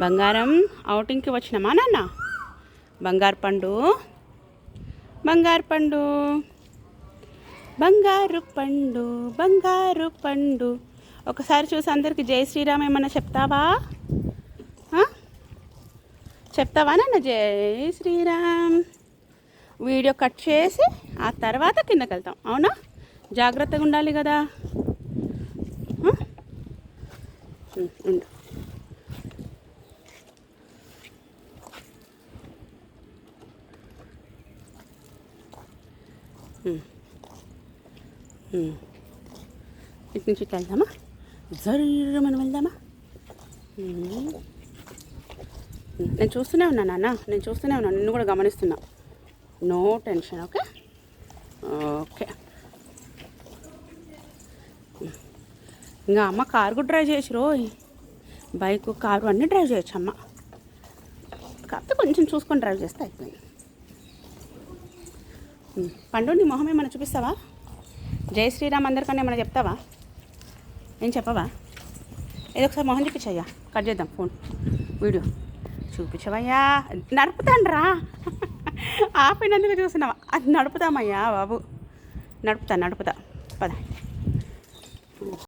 బంగారం అవుటింగ్కి వచ్చినామా నాన్న? బంగారు పండు, బంగారు పండు, బంగారు పండు, బంగారు పండు. ఒకసారి చూసి అందరికి జై శ్రీరామ్ ఏమన్నా చెప్తావా? చెప్తావా నాన్న జై శ్రీరామ్? వీడియో కట్ చేసి ఆ తర్వాత కిందకి వెళ్తాం, అవునా? జాగ్రత్తగా ఉండాలి కదా. ఉండు. ఇటు నుంచి ఇట్లా వెళ్దామా? జర్రు మనం వెళ్దామా? నేను చూస్తూనే ఉన్నా నాన్న, నేను చూస్తూనే ఉన్నాను, నిన్ను కూడా గమనిస్తున్నా. No tension. Okay okay. ఇంకా అమ్మ కారు కూడా డ్రైవ్ చేయొచ్చు రోయ్. బైక్, కారు అన్నీ డ్రైవ్ చేయొచ్చు అమ్మ. కాకపోతే కొంచెం చూసుకొని డ్రైవ్ చేస్తే అయిపోయింది. పండు, నీ మొహం ఏమైనా చూపిస్తావా? జై శ్రీరామ్ అందరికన్నా ఏమైనా చెప్తావా? ఏం చెప్పవా? ఏదో ఒకసారి మొహం చూపించయ్యా, కట్ చేద్దాం ఫోన్ వీడియో. చూపించవయ్యా, నడుపుతాండ్రా. ఆపినందుకు చూసినావా? అది నడుపుతామయ్యా బాబు, నడుపుతా పద.